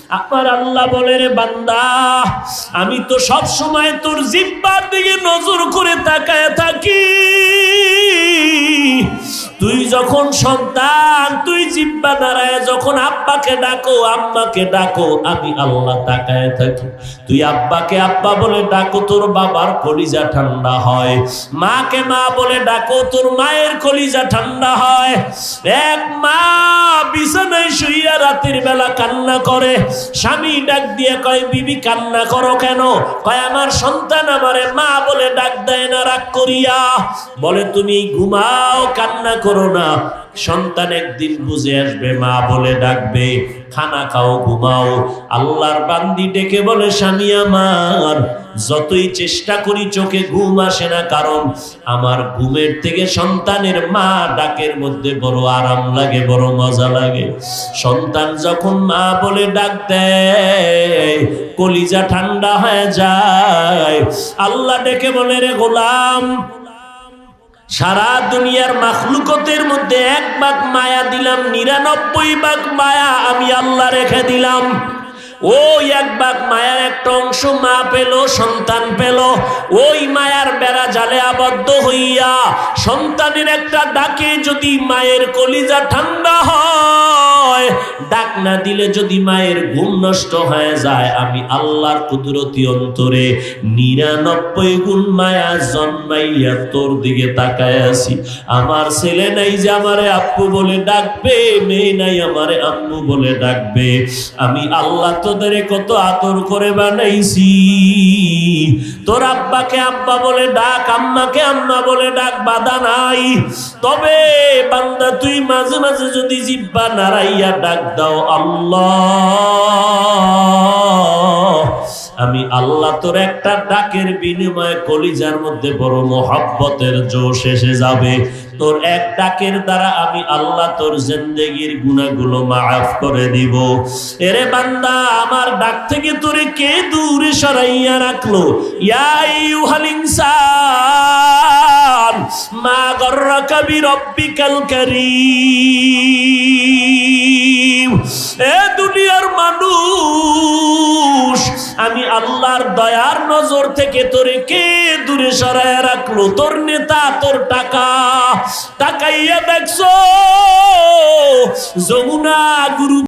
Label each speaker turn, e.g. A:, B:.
A: আমার আল্লাহ বলে, রে বান্দা, আমি তো সব সময় তোর জিহ্বার দিকে নজর করে তাকায় থাকি। তুই যখন সন্তান, তুই জিহ্বা নাড়ায় যখন আব্বাকে ডাকো, আম্মাকে ডাকো, আমি আল্লাহ তাকায় থাকি। তুই আব্বাকে আব্বা বলে ডাকো, তোর বাবার কলিজা ঠান্ডা হয়। মাকে মা বলে ডাকো, তোর মায়ের কলিজা ঠান্ডা হয়। এক মা বিছানায় শুইয়া রাতের বেলা কান্না করে, স্বামী ডাক দিয়ে কয়, বিবি কান্না করো কেন? কয়, আমার সন্তান আমারে মা বলে ডাক দেয় না রাগ করিয়া। বলে, তুমি ঘুমাও, কান্না করো না, সন্তান একদিন বুঝে আসবে, মা বলে ডাকবে। খানা খাও, ঘুমাও। আল্লাহর বান্দি ডেকে বলে, স্বামী আমার, যতই চেষ্টা করি চোখে ঘুম আসে না, কারণ আমার ঘুমের থেকে সন্তানের মা ডাকের মধ্যে বড় আরাম লাগে, বড় মজা লাগে। সন্তান যখন মা বলে ডাক দেয়, কলিজা ঠান্ডা হয়ে যায়। আল্লাহ ডেকে বলে, রে গোলাম, সারা দুনিয়ার মাখলুকতের মধ্যে 1 ভাগ মায়া দিলাম, 99 ভাগ মায়া আমি আল্লাহ রেখে দিলাম। ওই 1 ভাগ মায়ার একটা অংশ মা পেল, সন্তান পেল। ওই মায়ার বেড়া জালে আবদ্ধ হইয়া সন্তানের একটা ডাকে যদি মায়ের কলিজা ঠান্ডা হয়, ডাক না দিলে যদি মায়ের ঘুম নষ্ট হয়ে যায়, আমি আল্লাহর কুদরতি অন্তরে 99 গুণ মায়া জন্মাইয়া তোর দিকে তাকায় আছি। আমার ছেলে নাই যে আমারে আব্বু বলে ডাকবে, মেয়ে নাই আমারে আম্মু বলে ডাকবে। আমি আল্লাহ তোদের কত আদর করে বানাইছি। তোর আব্বাকে আব্বা বলে ডাক, আম্মাকে আম্মা বলে ডাক, বাধা নাই। তবে বান্দা, তুই মাঝে মাঝে যদি জিহ্বা নাড়াইয়া ডাক দাও, আল্লাহ, আমি আল্লাহ তোর একটা ডাকের বিনিময়ে কলিজার মধ্যে বড় মোহাব্বতের জোশ এসে যাবে। তোর এক ডাকের দ্বারা আমি আল্লাহ তোর জিন্দেগির গুনাহগুলো মাফ করে দিব। এরে বান্দা, আমার ডাক থেকে তোরে কে দূরে সরাইয়া রাখলো? ইয়া আইয়ুহাল ইনসান মা গররাকা বিরব্বিকাল কারীম। এ দুনিয়ার মানুষ, আমি আল্লাহর দয়ার নজর থেকে তোরে কে দূরে সরাইয়া রাখলো? তোর নেতা, তোর টাকা। তাকাইয়া দেখছো যমুনা গুরু